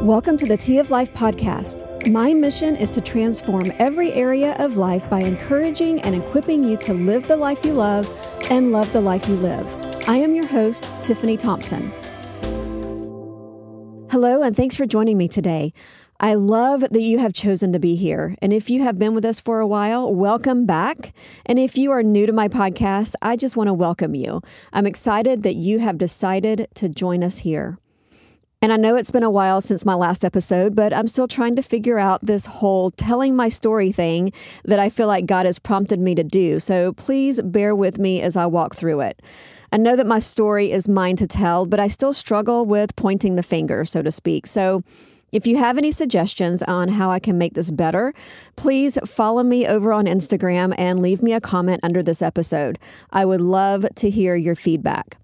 Welcome to the Tea of Life podcast. My mission is to transform every area of life by encouraging and equipping you to live the life you love and love the life you live. I am your host, Tiffany Thompson. Hello, and thanks for joining me today. I love that you have chosen to be here. And if you have been with us for a while, welcome back. And if you are new to my podcast, I just want to welcome you. I'm excited that you have decided to join us here. And I know it's been a while since my last episode, but I'm still trying to figure out this whole telling my story thing that I feel like God has prompted me to do. So please bear with me as I walk through it. I know that my story is mine to tell, but I still struggle with pointing the finger, so to speak. So if you have any suggestions on how I can make this better, please follow me over on Instagram and leave me a comment under this episode. I would love to hear your feedback.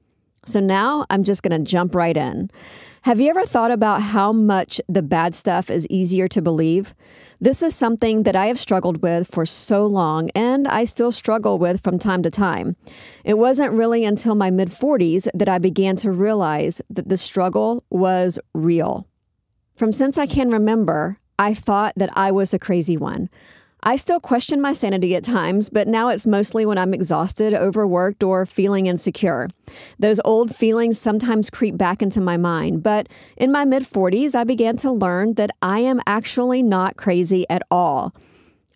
So now I'm just going to jump right in. Have you ever thought about how much the bad stuff is easier to believe? This is something that I have struggled with for so long, and I still struggle with from time to time. It wasn't really until my mid-40s that I began to realize that the struggle was real. From since I can remember, I thought that I was the crazy one. I still question my sanity at times, but now it's mostly when I'm exhausted, overworked, or feeling insecure. Those old feelings sometimes creep back into my mind, but in my mid-40s, I began to learn that I am actually not crazy at all.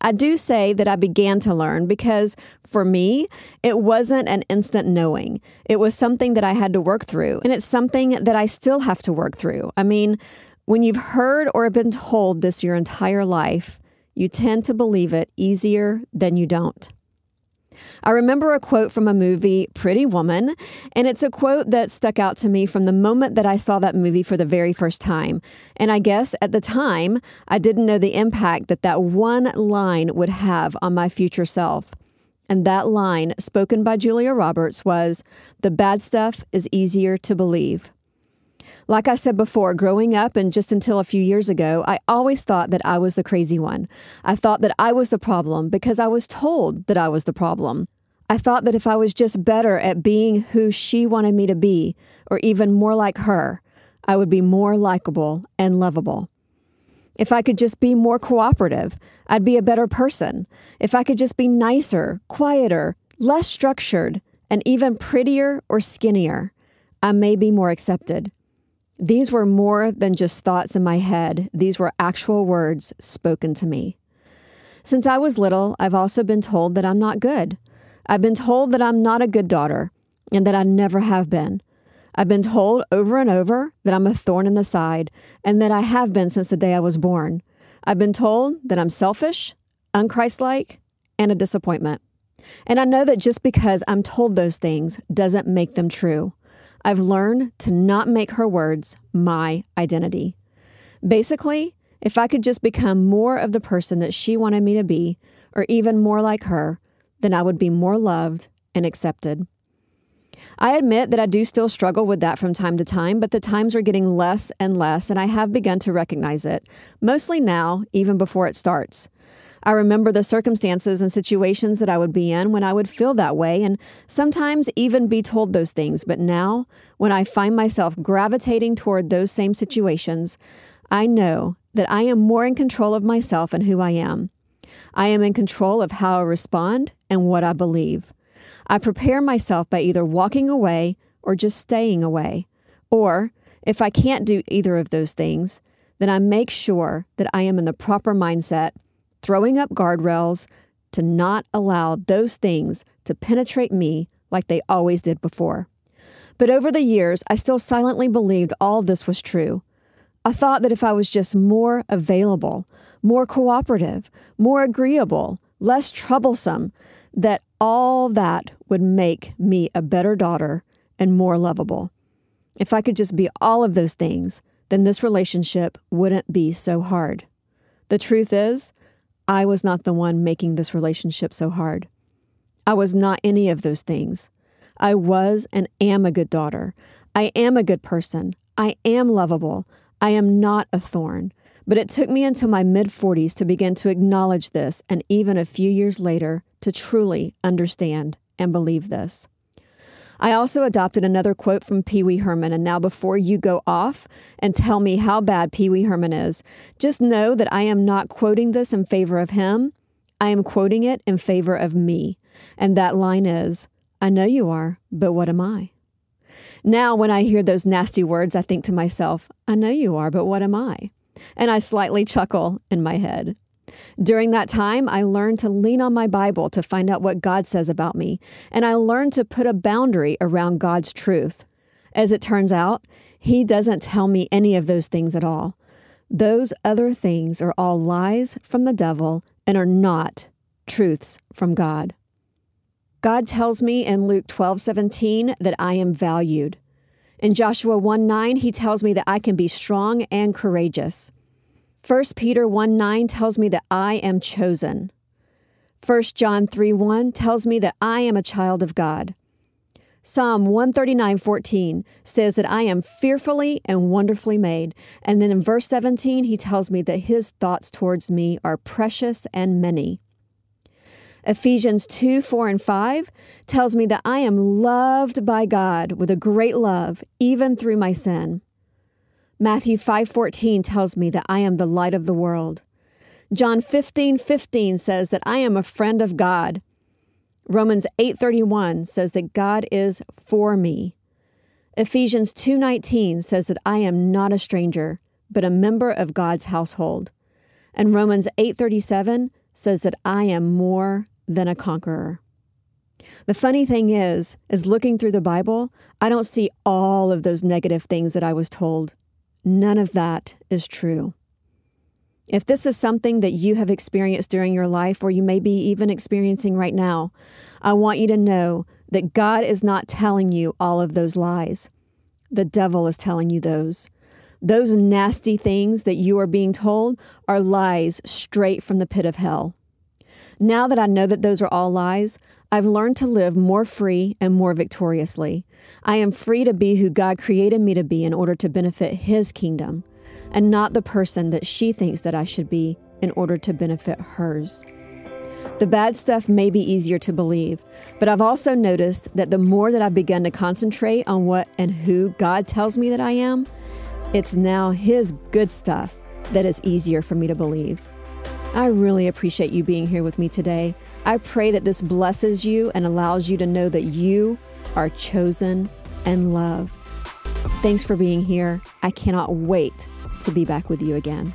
I do say that I began to learn because, for me, it wasn't an instant knowing. It was something that I had to work through, and it's something that I still have to work through. I mean, when you've heard or been told this your entire life, you tend to believe it easier than you don't. I remember a quote from a movie, Pretty Woman, and it's a quote that stuck out to me from the moment that I saw that movie for the very first time. And I guess at the time, I didn't know the impact that that one line would have on my future self. And that line, spoken by Julia Roberts, was, "The bad stuff is easier to believe." Like I said before, growing up and just until a few years ago, I always thought that I was the crazy one. I thought that I was the problem because I was told that I was the problem. I thought that if I was just better at being who she wanted me to be, or even more like her, I would be more likable and lovable. If I could just be more cooperative, I'd be a better person. If I could just be nicer, quieter, less structured, and even prettier or skinnier, I may be more accepted. These were more than just thoughts in my head. These were actual words spoken to me. Since I was little, I've also been told that I'm not good. I've been told that I'm not a good daughter and that I never have been. I've been told over and over that I'm a thorn in the side and that I have been since the day I was born. I've been told that I'm selfish, unchristlike, and a disappointment. And I know that just because I'm told those things doesn't make them true. I've learned to not make her words my identity. Basically, if I could just become more of the person that she wanted me to be, or even more like her, then I would be more loved and accepted. I admit that I do still struggle with that from time to time, but the times are getting less and less, and I have begun to recognize it, mostly now, even before it starts. I remember the circumstances and situations that I would be in when I would feel that way and sometimes even be told those things. But now, when I find myself gravitating toward those same situations, I know that I am more in control of myself and who I am. I am in control of how I respond and what I believe. I prepare myself by either walking away or just staying away. Or, if I can't do either of those things, then I make sure that I am in the proper mindset, throwing up guardrails to not allow those things to penetrate me like they always did before. But over the years, I still silently believed all this was true. I thought that if I was just more available, more cooperative, more agreeable, less troublesome, that all that would make me a better daughter and more lovable. If I could just be all of those things, then this relationship wouldn't be so hard. The truth is, I was not the one making this relationship so hard. I was not any of those things. I was and am a good daughter. I am a good person. I am lovable. I am not a thorn. But it took me until my mid-40s to begin to acknowledge this, and even a few years later, to truly understand and believe this. I also adopted another quote from Pee Wee Herman, and now before you go off and tell me how bad Pee Wee Herman is, just know that I am not quoting this in favor of him. I am quoting it in favor of me. And that line is, I know you are, but what am I? Now, when I hear those nasty words, I think to myself, I know you are, but what am I? And I slightly chuckle in my head. During that time, I learned to lean on my Bible to find out what God says about me, and I learned to put a boundary around God's truth. As it turns out, He doesn't tell me any of those things at all. Those other things are all lies from the devil and are not truths from God. God tells me in Luke 12:17 that I am valued. In Joshua 1:9, He tells me that I can be strong and courageous. 1 Peter 1:9 tells me that I am chosen. 1 John 3:1 tells me that I am a child of God. Psalm 139:14 says that I am fearfully and wonderfully made. And then in verse 17, He tells me that His thoughts towards me are precious and many. Ephesians 2:4 and 5 tells me that I am loved by God with a great love, even through my sin. Matthew 5:14 tells me that I am the light of the world. John 15:15 says that I am a friend of God. Romans 8:31 says that God is for me. Ephesians 2:19 says that I am not a stranger, but a member of God's household. And Romans 8:37 says that I am more than a conqueror. The funny thing is looking through the Bible, I don't see all of those negative things that I was told. None of that is true. If this is something that you have experienced during your life, or you may be even experiencing right now, I want you to know that God is not telling you all of those lies. The devil is telling you those. Those nasty things that you are being told are lies straight from the pit of hell. Now that I know that those are all lies, I've learned to live more free and more victoriously. I am free to be who God created me to be in order to benefit His kingdom, and not the person that she thinks that I should be in order to benefit hers. The bad stuff may be easier to believe, but I've also noticed that the more that I've begun to concentrate on what and who God tells me that I am, it's now His good stuff that is easier for me to believe. I really appreciate you being here with me today. I pray that this blesses you and allows you to know that you are chosen and loved. Thanks for being here. I cannot wait to be back with you again.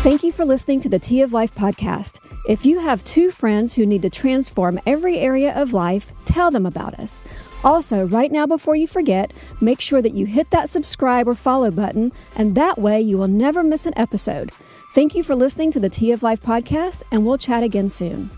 Thank you for listening to the Tea of Life podcast. If you have two friends who need to transform every area of life, tell them about us. Also, right now before you forget, make sure that you hit that subscribe or follow button, and that way you will never miss an episode. Thank you for listening to the Tea of Life podcast, and we'll chat again soon.